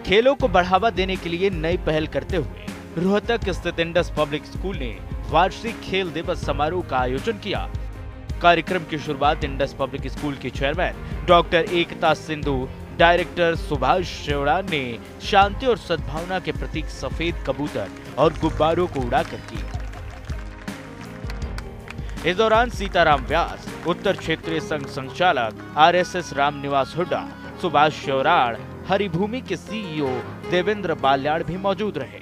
खेलों को बढ़ावा देने के लिए नई पहल करते हुए रोहतक स्थित इंडस पब्लिक स्कूल ने वार्षिक खेल दिवस समारोह का आयोजन किया। कार्यक्रम की शुरुआत इंडस पब्लिक स्कूल के chairman doctor Ekta Sindhu, director Subhash शेवड़ा ने शांति और सद्भावना के प्रतीक सफेद कबूतर और गुब्बारों को उड़ाकर की। इस दौरान सीताराम व्यास, उत्तर क्षेत्रीय संघ संचालक RSS रामनिवास हुड्डा, सुभाष शेवराड़, हरिभूमि के CEO देवेंद्र बाल्याड़ भी मौजूद रहे।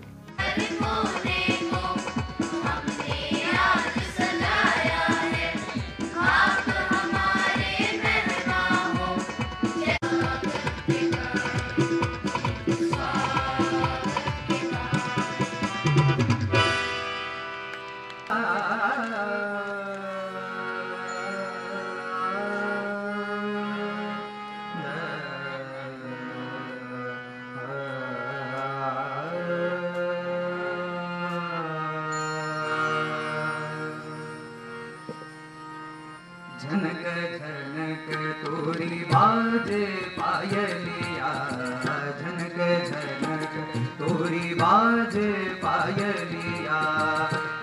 झनक झनक तोरी बाजे पायलिया, झनक झनक तोरी बाजे पायलिया,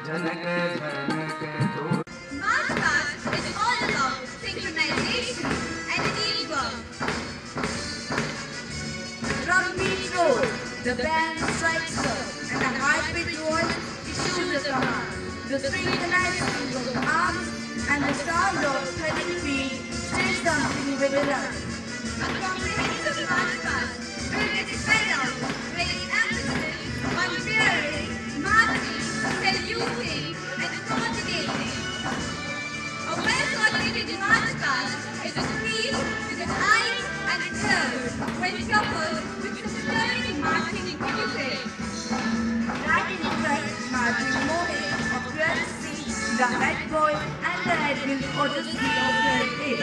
झनक झनक तोरी। March past is all about synchronization and teamwork. Drum beat roll, the band strikes up, and the high-pitched voice issues a command. The synchronized of arms and the sound of 30 feet still something with a run. A comprehensive march past will get spelled out, placing emphasis on clearing, marching, saluting, and coordinating. A well-coordinated march past is a breeze with an eye and an ear when coupled with some stirring marching music. That is right marching moment of 12 seats, the head boy and the head will for the speed of 12 8,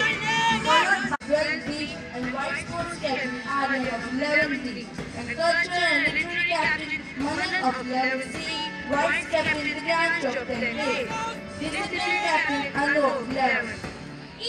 followed by 12 feet and white sports captain Aryan of 11 feet, and cultural and literary captain Manan of 11 feet, vice captain Vidyansh of 10 8, discipline captain Anu of 11.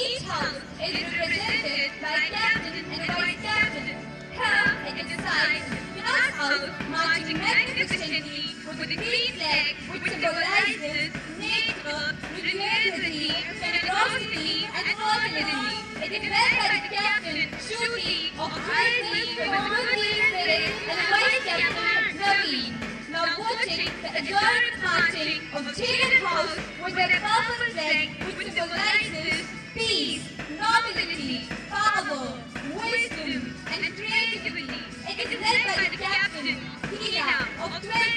Each house is represented by captain and vice captain. Here at the side, without house marching magnificently with the green flag which symbolizes nature, creativity, generosity and fertility. It is led by the captain, Shruti of 12 spirit and the vice captain, Naveen. Now watching the adorable marching of Jagan House with their purple flag which symbolizes peace, nobility, power, wisdom and creativity. It is led by the captain, Hina of 12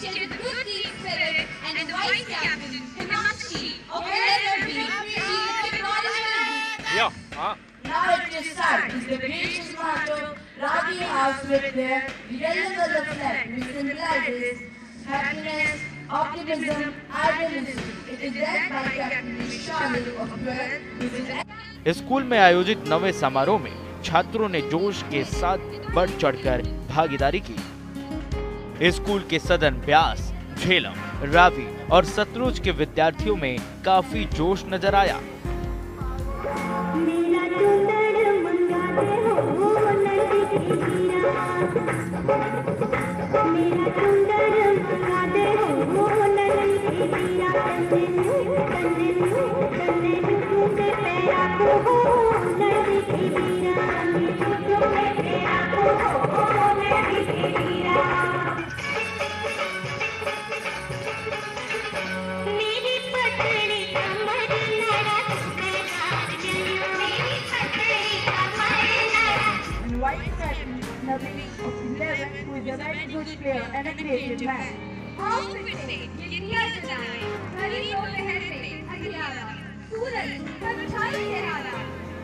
she has a good team spirit, and the vice captain, Himashi of 11 she is a technological. Now at your side is the gracious motto, Ravi House with their yellow color flag which symbolizes happiness, optimism, idealism. It is led by Captain Vishal of 12. School में आयोजित नवे समारोह में छात्रों ने जोश के साथ बढ़ चढ़कर भागीदारी की। स्कूल के सदन ब्यास, झेलम, रावी और सतलुज के विद्यार्थियों में काफी जोश नजर आया। Who is a very good player and a creative man. How fitting, India जाए, हरी को लहर से अगियारा, सूरज पर छाई लहरारा,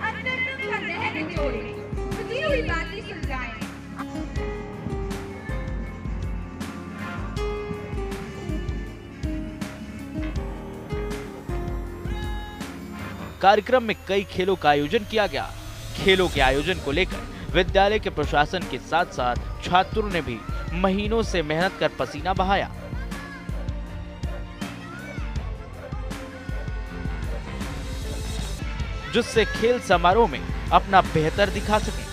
अंदर तुम का लहर जोड़े, बुझी हुई बातें सुलझाए। कार्यक्रम में कई खेलों का आयोजन किया गया। खेलों के आयोजन को लेकर विद्यालय के प्रशासन के साथ साथ छात्रों ने भी महीनों से मेहनत कर पसीना बहाया। जिससे खेल समारोह में अपना बेहतर दिखा सके।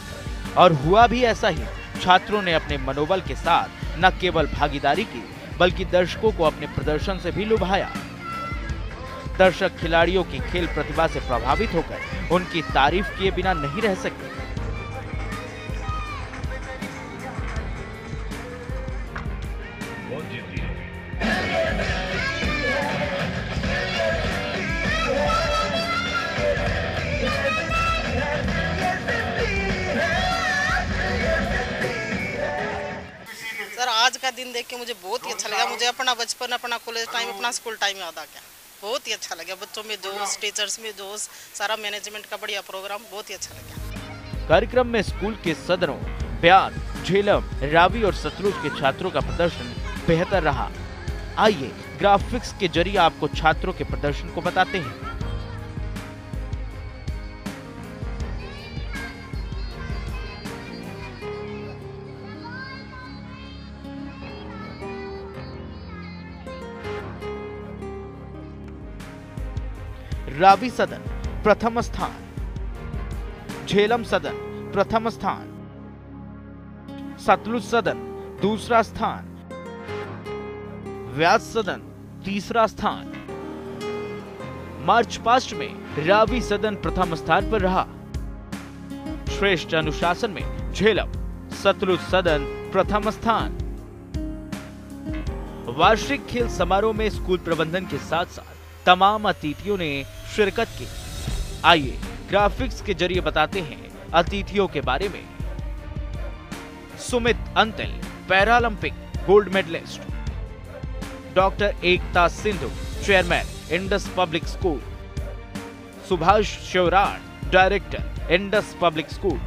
और हुआ भी ऐसा ही। छात्रों ने अपने मनोबल के साथ न केवल भागीदारी की बल्कि दर्शकों को अपने प्रदर्शन से भी लुभाया। दर्शक खिलाड़ियों की खेल प्रतिभा से प्रभावित होकर उनकी तारीफ किए बिना नहीं रह सके। सर आज का दिन देख के मुझे बहुत ही अच्छा लगा। मुझे अपना बचपन, अपना कॉलेज टाइम, अपना स्कूल टाइम याद आ गया। बहुत ही अच्छा लगा। बच्चों में जोश, टीचर्स में जोश, सारा मैनेजमेंट का बढ़िया प्रोग्राम, बहुत ही अच्छा लगा। कार्यक्रम में स्कूल के सदरों ब्यान, झेलम, रावी और सतलुज के छात्रों का प्रदर्शन बेहतर रहा। आइए ग्राफिक्स के जरिए आपको छात्रों के प्रदर्शन को बताते हैं। रावी सदन प्रथम स्थान, झेलम सदन प्रथम स्थान, सतलुज सदन दूसरा स्थान, व्यास सदन तीसरा स्थान। मार्च पास्ट में रावी सदन प्रथम स्थान पर रहा। श्रेष्ठ अनुशासन में झेलम, सतलुज सदन प्रथम स्थान। वार्षिक खेल समारोह में स्कूल प्रबंधन के साथ साथ तमाम अतिथियों ने शिरकत की। आइए ग्राफिक्स के जरिए बताते हैं अतिथियों के बारे में। Sumit Antil, Paralympic gold medalist. Doctor Ekta Sindhu, chairman, Indus public school. Subhash Shivran, director, Indus public school.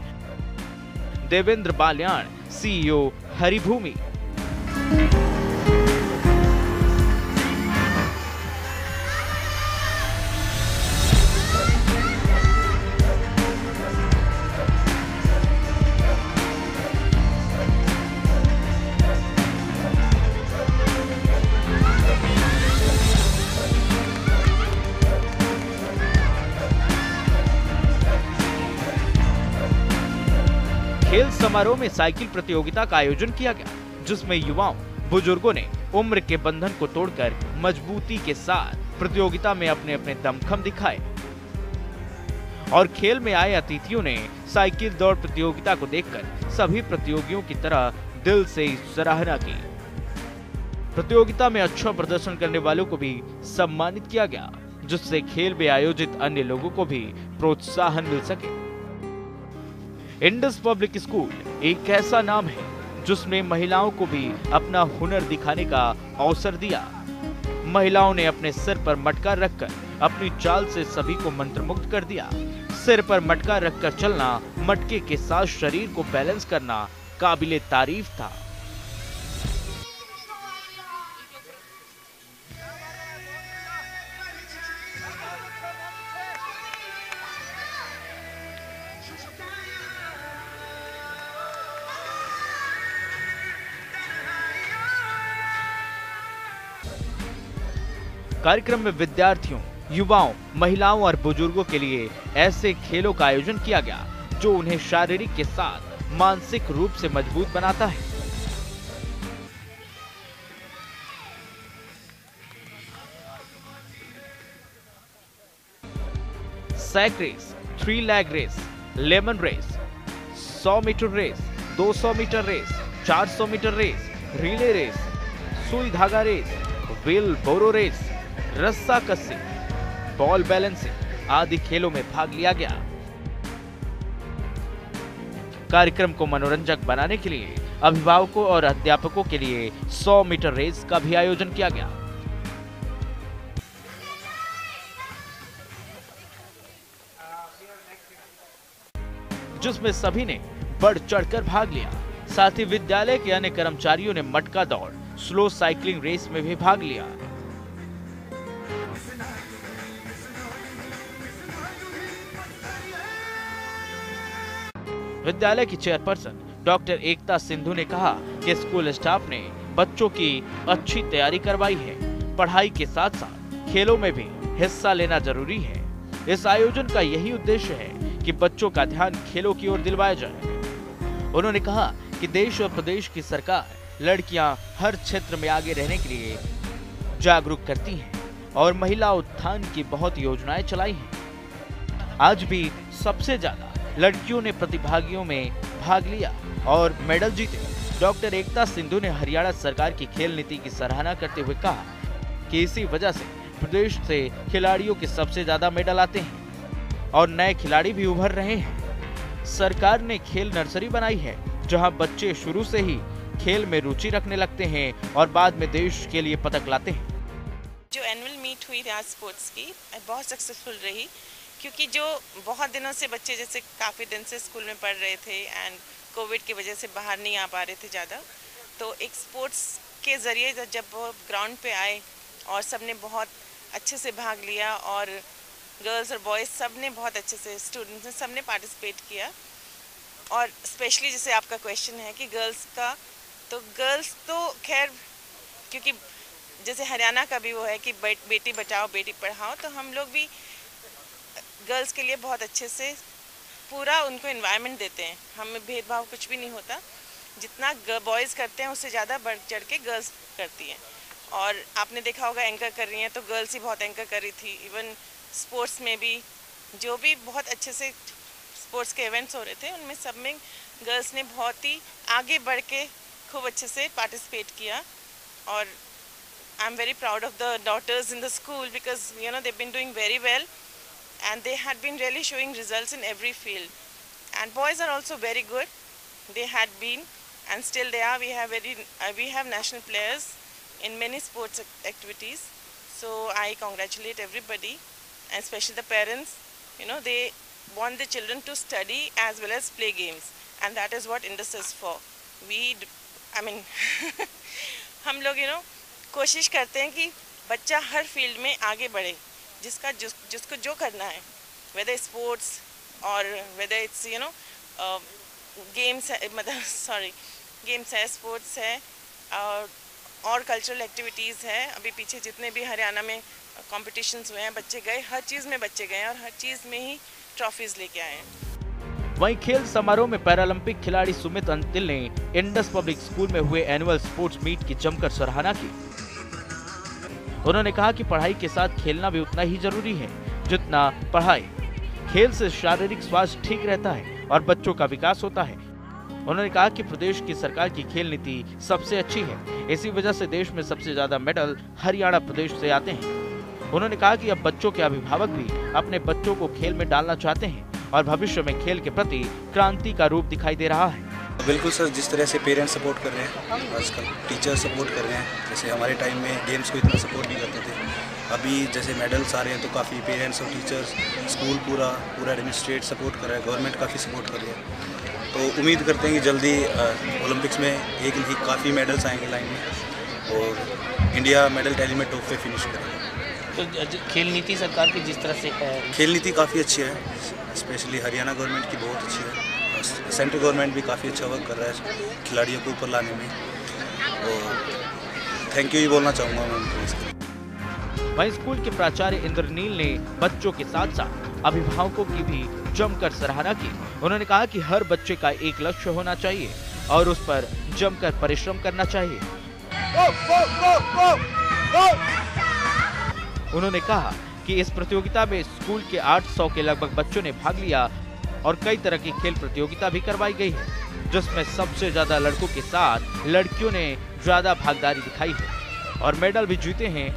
Devendra Balyan, CEO, Haribhoomi. खेल समारोह में साइकिल प्रतियोगिता का आयोजन किया गया, जिसमें युवाओं, बुजुर्गों ने उम्र के बंधन को तोड़कर मजबूती के साथ प्रतियोगिता में अपने अपने दमखम दिखाए। और खेल में आए अतिथियों ने साइकिल दौड़ प्रतियोगिता को देखकर सभी प्रतियोगियों की तरह दिल से सराहना की। प्रतियोगिता में अच्छा प्रदर्शन करने वालों को भी सम्मानित किया गया, जिससे खेल में आयोजित अन्य लोगों को भी प्रोत्साहन मिल सके। इंडस पब्लिक स्कूल एक ऐसा नाम है जिसने महिलाओं को भी अपना हुनर दिखाने का अवसर दिया। महिलाओं ने अपने सिर पर मटका रखकर अपनी चाल से सभी को मंत्रमुग्ध कर दिया। सिर पर मटका रखकर चलना, मटके के साथ शरीर को बैलेंस करना काबिले तारीफ था। कार्यक्रम में विद्यार्थियों, युवाओं, महिलाओं और बुजुर्गों के लिए ऐसे खेलों का आयोजन किया गया जो उन्हें शारीरिक के साथ मानसिक रूप से मजबूत बनाता है। Sack race, 3 leg race, lemon race, 100 metre race, 200 metre race, 400 metre race, relay race, सुई धागा रेस, व्हील बोरो रेस, रस्सा कस्सी, बॉल बैलेंसिंग आदि खेलों में भाग लिया गया। कार्यक्रम को मनोरंजक बनाने के लिए अभिभावकों और अध्यापकों के लिए 100 मीटर रेस का भी आयोजन किया गया। जिसमें सभी ने बढ़ चढ़कर भाग लिया। साथ ही विद्यालय के अन्य कर्मचारियों ने मटका दौड़, स्लो साइकिलिंग रेस में भी भाग लिया। विद्यालय की चेयरपर्सन डॉक्टर एकता सिंधु ने कहा कि स्कूल स्टाफ ने बच्चों की अच्छी तैयारी करवाई है। पढ़ाई के साथ साथ खेलों में भी हिस्सा लेना जरूरी है। इस आयोजन का यही उद्देश्य है कि बच्चों का ध्यान खेलों की ओर दिलवाया जाए। उन्होंने कहा कि देश और प्रदेश की सरकार लड़कियां हर क्षेत्र में आगे रहने के लिए जागरूक करती हैं और महिला उत्थान की बहुत योजनाएं चलाई हैं। आज भी सबसे ज्यादा लड़कियों ने प्रतिभागियों में भाग लिया और मेडल जीते। डॉक्टर एकता सिंधु ने हरियाणा सरकार की खेल नीति की सराहना करते हुए कहा कि इसी वजह से प्रदेश से खिलाड़ियों के सबसे ज्यादा मेडल आते हैं और नए खिलाड़ी भी उभर रहे हैं। सरकार ने खेल नर्सरी बनाई है जहां बच्चे शुरू से ही खेल में रुचि रखने लगते हैं और बाद में देश के लिए पदक लाते हैं। जो एनुअल मीट हुई आज स्पोर्ट्स की बहुत सक्सेसफुल रही, क्योंकि जो बहुत दिनों से बच्चे जैसे काफ़ी दिन से स्कूल में पढ़ रहे थे एंड कोविड की वजह से बाहर नहीं आ पा रहे थे ज़्यादा, तो एक स्पोर्ट्स के ज़रिए जब वो ग्राउंड पे आए और सब ने बहुत अच्छे से भाग लिया और गर्ल्स और बॉयज़ सब ने बहुत अच्छे से, स्टूडेंट्स ने सब ने पार्टिसिपेट किया। और स्पेशली जैसे आपका क्वेश्चन है कि गर्ल्स का, तो गर्ल्स तो खैर क्योंकि जैसे हरियाणा का भी वो है कि बेटी बचाओ बेटी पढ़ाओ, तो हम लोग भी गर्ल्स के लिए बहुत अच्छे से पूरा उनको एनवायरनमेंट देते हैं। हमें भेदभाव कुछ भी नहीं होता, जितना बॉयज़ करते हैं उससे ज़्यादा बढ़ चढ़ के गर्ल्स करती हैं। और आपने देखा होगा एंकर कर रही हैं तो गर्ल्स ही बहुत एंकर कर रही थी। इवन स्पोर्ट्स में भी जो भी बहुत अच्छे से स्पोर्ट्स के इवेंट्स हो रहे थे उनमें सब में गर्ल्स ने बहुत ही आगे बढ़ के खूब अच्छे से पार्टिसिपेट किया। और I am very proud of the daughters in the school because you know they been doing very well and they had been really showing results in every field. And boys are also very good. They had been and still they are. We have national players in many sports activities. So I congratulate everybody, and especially the parents. You know, they want the children to study as well as play games, and that is what Indus is for. हम लोग कोशिश करते हैं कि बच्चा हर field में आगे बढ़े, जिसको जो करना है, वेदर स्पोर्ट्स और वेदर इट्स गेम्स है, गेम्स है, स्पोर्ट्स है और कल्चरल एक्टिविटीज़ है। अभी पीछे जितने भी हरियाणा में कॉम्पिटिशन्स हुए हैं बच्चे गए, हर चीज़ में बच्चे गए और हर चीज़ में ही ट्रॉफीज लेके आए हैं। वहीं खेल समारोह में पैरालंपिक खिलाड़ी सुमित अंतिल ने इंडस पब्लिक स्कूल में हुए एनुअल स्पोर्ट्स मीट की जमकर सराहना की। उन्होंने कहा कि पढ़ाई के साथ खेलना भी उतना ही जरूरी है जितना पढ़ाई। खेल से शारीरिक स्वास्थ्य ठीक रहता है और बच्चों का विकास होता है। उन्होंने कहा कि प्रदेश की सरकार की खेल नीति सबसे अच्छी है, इसी वजह से देश में सबसे ज्यादा मेडल हरियाणा प्रदेश से आते हैं। उन्होंने कहा कि अब बच्चों के अभिभावक भी अपने बच्चों को खेल में डालना चाहते हैं और भविष्य में खेल के प्रति क्रांति का रूप दिखाई दे रहा है। बिल्कुल सर, जिस तरह से पेरेंट्स सपोर्ट कर रहे हैं आजकल, टीचर्स सपोर्ट कर रहे हैं। जैसे हमारे टाइम में गेम्स को इतना सपोर्ट नहीं करते थे, अभी जैसे मेडल्स आ रहे हैं तो काफ़ी पेरेंट्स और टीचर्स, स्कूल पूरा एडमिनिस्ट्रेट सपोर्ट कर रहा है, गवर्नमेंट काफ़ी सपोर्ट कर रही है। तो उम्मीद करते हैं कि जल्दी ओलंपिक्स में एक नहीं काफ़ी मेडल्स आएंगे लाइन में और इंडिया मेडल टैली में टॉप पे फिनिश करेगा। तो खेल नीति सरकार की जिस तरह से है, खेल नीति काफ़ी अच्छी है, स्पेशली हरियाणा गवर्नमेंट की बहुत अच्छी है। सेंट्रल गवर्नमेंट भी काफ़ी अच्छा वर्क कर रहा है खिलाड़ियों को ऊपर लाने में, और थैंक यू ही बोलना चाहूँगा मैं उनको इसके। वहीं स्कूल के प्राचार्य इंद्रनील ने बच्चों के साथ साथ अभिभावकों की भी जमकर सराहना की। उन्होंने कहा कि हर बच्चे का एक लक्ष्य होना चाहिए और उस पर जमकर परिश्रम करना चाहिए। उन्होंने कहा कि इस प्रतियोगिता में स्कूल के 800 के लगभग बच्चों ने भाग लिया और कई तरह की खेल प्रतियोगिता भी करवाई गई है, जिसमें सबसे ज्यादा लड़कों के साथ लड़कियों ने ज्यादा भागीदारी दिखाई है और मेडल भी जीते हैं।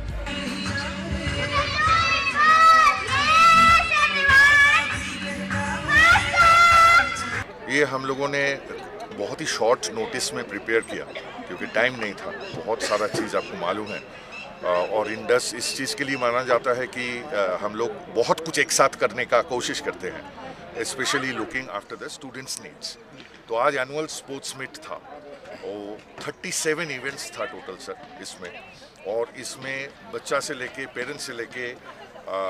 ये हम लोगों ने बहुत ही शॉर्ट नोटिस में प्रिपेयर किया क्योंकि टाइम नहीं था, बहुत सारा चीज़ आपको मालूम है। और इंडस इस चीज़ के लिए माना जाता है कि हम लोग बहुत कुछ एक साथ करने का कोशिश करते हैं, specially looking after the students needs. तो आज एनुअल स्पोर्ट्स मीट था और 37 इवेंट्स था टोटल सर इसमें, और इसमें बच्चा से लेके, पेरेंट्स से लेके,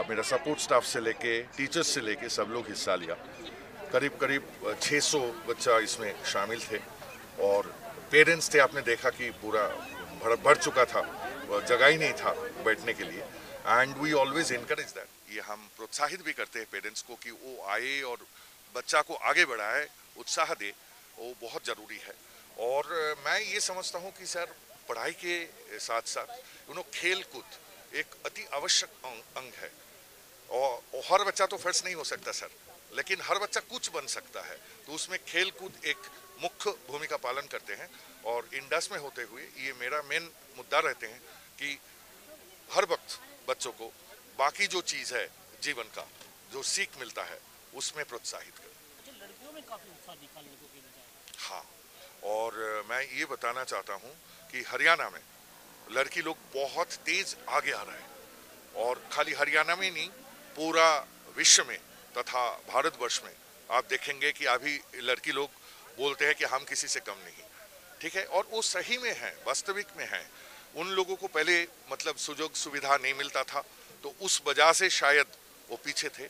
मेरा सपोर्ट स्टाफ से लेके, टीचर्स से लेके सब लोग हिस्सा लिया। करीब 600 बच्चा इसमें शामिल थे और पेरेंट्स थे, आपने देखा कि पूरा भर चुका था, जगह ही नहीं था बैठने के लिए। And we always encourage that, ये हम प्रोत्साहित भी करते हैं पेरेंट्स को कि वो आए और बच्चा को आगे बढ़ाए, उत्साह दे, वो बहुत ज़रूरी है। और मैं ये समझता हूँ कि सर पढ़ाई के साथ साथ खेल कूद एक अति आवश्यक अंग है। और हर बच्चा तो फर्स्ट नहीं हो सकता सर, लेकिन हर बच्चा कुछ बन सकता है, तो उसमें खेल कूद एक मुख्य भूमिका पालन करते हैं। और इंडस में होते हुए ये मेरा मेन मुद्दा रहते हैं कि हर वक्त बच्चों को बाकी जो चीज़ है जीवन का जो सीख मिलता है उसमें प्रोत्साहित करें। लड़कियों में काफी उत्साह दिखा लोगों को। हाँ, और मैं ये बताना चाहता हूँ कि हरियाणा में लड़की लोग बहुत तेज आगे आ रहे हैं, और खाली हरियाणा में नहीं पूरा विश्व में तथा भारतवर्ष में आप देखेंगे कि अभी लड़की लोग बोलते हैं कि हम किसी से कम नहीं, ठीक है, और वो सही में है, वास्तविक में है। उन लोगों को पहले मतलब सुयोग सुविधा नहीं मिलता था, तो उस वजह से शायद वो पीछे थे,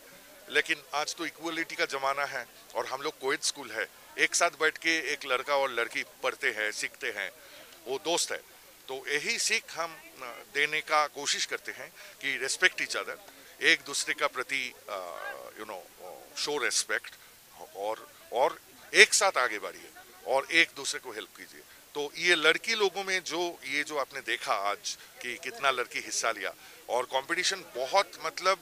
लेकिन आज तो इक्वलिटी का ज़माना है और हम लोग कोएड स्कूल है, एक साथ बैठ के एक लड़का और लड़की पढ़ते हैं, सीखते हैं, वो दोस्त है। तो यही सीख हम देने का कोशिश करते हैं कि रेस्पेक्ट ईच अदर, एक दूसरे का प्रति शो रेस्पेक्ट, और एक साथ आगे बढ़िए और एक दूसरे को हेल्प कीजिए। तो ये लड़की लोगों में ये जो आपने देखा आज कि कितना लड़की हिस्सा लिया, और कंपटीशन बहुत मतलब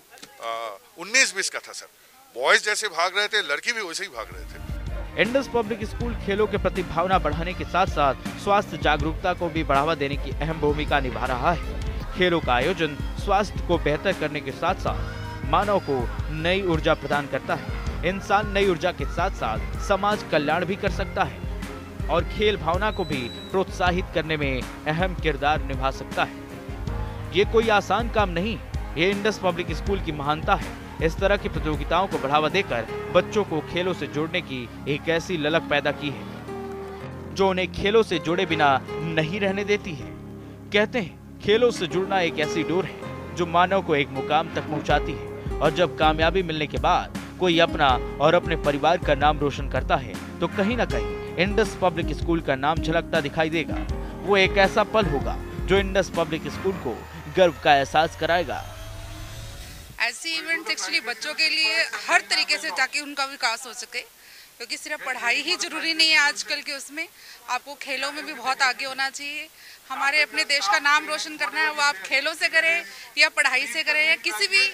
19-20 का था सर। बॉयज जैसे भाग रहे थे, लड़की भी वैसे ही भाग रहे थे। इंडस पब्लिक स्कूल खेलों के प्रति भावना बढ़ाने के साथ साथ स्वास्थ्य जागरूकता को भी बढ़ावा देने की अहम भूमिका निभा रहा है। खेलों का आयोजन स्वास्थ्य को बेहतर करने के साथ साथ मानव को नई ऊर्जा प्रदान करता है। इंसान नई ऊर्जा के साथ साथ समाज कल्याण भी कर सकता है और खेल भावना को भी प्रोत्साहित करने में अहम किरदार निभा सकता है। ये कोई आसान काम नहीं, ये इंडस पब्लिक स्कूल की महानता है। इस तरह की प्रतियोगिताओं को बढ़ावा देकर बच्चों को खेलों से जोड़ने की एक ऐसी ललक पैदा की है जो उन्हें खेलों से जुड़े बिना नहीं रहने देती है। कहते हैं खेलों से जुड़ना एक ऐसी डोर है जो मानव को एक मुकाम तक पहुंचाती है, और जब कामयाबी मिलने के बाद कोई अपना और अपने परिवार का नाम रोशन करता है तो कहीं ना कहीं इंडस पब्लिक स्कूल का नाम झलकता दिखाई देगा। वो एक ऐसा पल होगा जो इंडस पब्लिक स्कूल को गर्व का एहसास कराएगा। ऐसे इवेंट एक्चुअली बच्चों के लिए हर तरीके से ताकि उनका विकास हो सके, क्योंकि सिर्फ पढ़ाई ही जरूरी नहीं है आजकल के, उसमें आपको खेलों में भी बहुत आगे होना चाहिए। हमारे अपने देश का नाम रोशन करना है, वो आप खेलों से करें या पढ़ाई से करें या किसी भी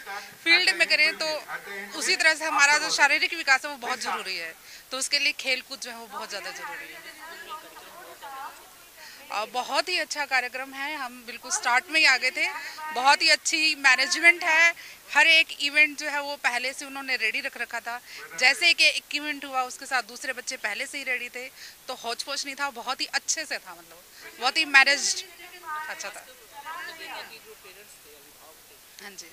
फील्ड में करें, तो उसी तरह से हमारा जो शारीरिक विकास है वो बहुत ज़रूरी है। तो उसके लिए खेल कूद जो है वो बहुत ज़्यादा ज़रूरी है। बहुत ही अच्छा कार्यक्रम है, हम बिल्कुल स्टार्ट में ही आ गए थे। बहुत ही अच्छी मैनेजमेंट है, हर एक इवेंट जो है वो पहले से उन्होंने रेडी रख रखा था। जैसे एक इवेंट हुआ उसके साथ दूसरे बच्चे पहले से ही रेडी थे, तो हौच पौच नहीं था, बहुत ही अच्छे से था, मतलब बहुत ही मैनेज्ड अच्छा था। हाँ जी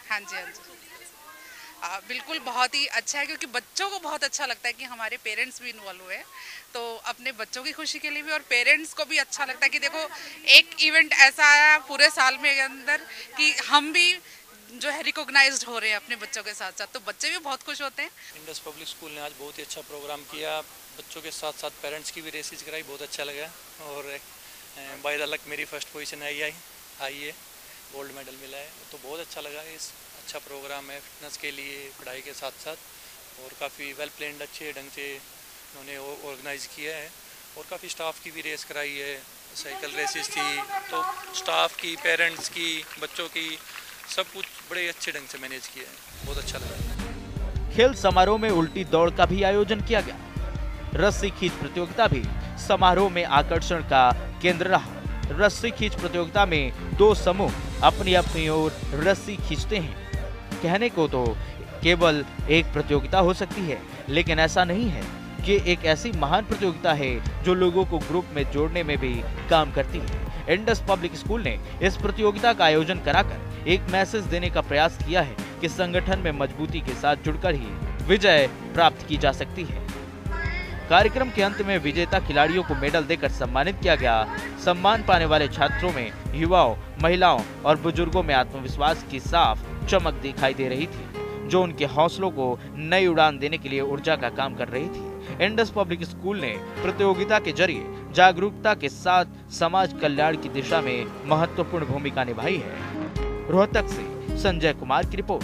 हाँ जी हाँ जी बिल्कुल बहुत ही अच्छा है, क्योंकि बच्चों को बहुत अच्छा लगता है कि हमारे पेरेंट्स भी इन्वॉल्व हुए, तो अपने बच्चों की खुशी के लिए भी और पेरेंट्स को भी अच्छा लगता है कि देखो एक इवेंट ऐसा आया पूरे साल में अंदर कि हम भी जो है रिकॉग्नाइज्ड हो रहे हैं अपने बच्चों के साथ साथ, तो बच्चे भी बहुत खुश होते हैं। इंडस पब्लिक स्कूल ने आज बहुत ही अच्छा प्रोग्राम किया, बच्चों के साथ साथ पेरेंट्स की भी रेसेस कराई, बहुत अच्छा लगा। और बाय द लक मेरी फर्स्ट पोजीशन आई है, गोल्ड मेडल मिला है, तो बहुत अच्छा लगा। इस अच्छा प्रोग्राम है फिटनेस के लिए, पढ़ाई के साथ साथ, और काफ़ी वेल प्लान्ड अच्छे ढंग से उन्होंने ऑर्गेनाइज़ किया है। और काफ़ी स्टाफ की भी रेस कराई है, साइकिल रेसेस थी, तो स्टाफ की, पेरेंट्स की, बच्चों की, सब कुछ बड़े अच्छे ढंग से मैनेज किया है, बहुत अच्छा लगा। खेल समारोह में उल्टी दौड़ का भी आयोजन किया गया। रस्सी खींच प्रतियोगिता भी समारोह में आकर्षण का केंद्र रहा। रस्सी खींच प्रतियोगिता में दो समूह अपनी अपनी ओर रस्सी खींचते हैं। कहने को तो केवल एक प्रतियोगिता हो सकती है, लेकिन ऐसा नहीं है। ये एक ऐसी महान प्रतियोगिता है जो लोगों को ग्रुप में जोड़ने में भी काम करती है। इंडस पब्लिक स्कूल ने इस प्रतियोगिता का आयोजन कराकर एक मैसेज देने का प्रयास किया है कि संगठन में मजबूती के साथ जुड़कर ही विजय प्राप्त की जा सकती है। कार्यक्रम के अंत में विजेता खिलाड़ियों को मेडल देकर सम्मानित किया गया। सम्मान पाने वाले छात्रों में युवाओं, महिलाओं और बुजुर्गों में आत्मविश्वास की साफ चमक दिखाई दे रही थी, जो उनके हौसलों को नई उड़ान देने के लिए ऊर्जा का काम कर रही थी। इंडस पब्लिक स्कूल ने प्रतियोगिता के जरिए जागरूकता के साथ समाज कल्याण की दिशा में महत्वपूर्ण भूमिका निभाई है। रोहतक से संजय कुमार की रिपोर्ट।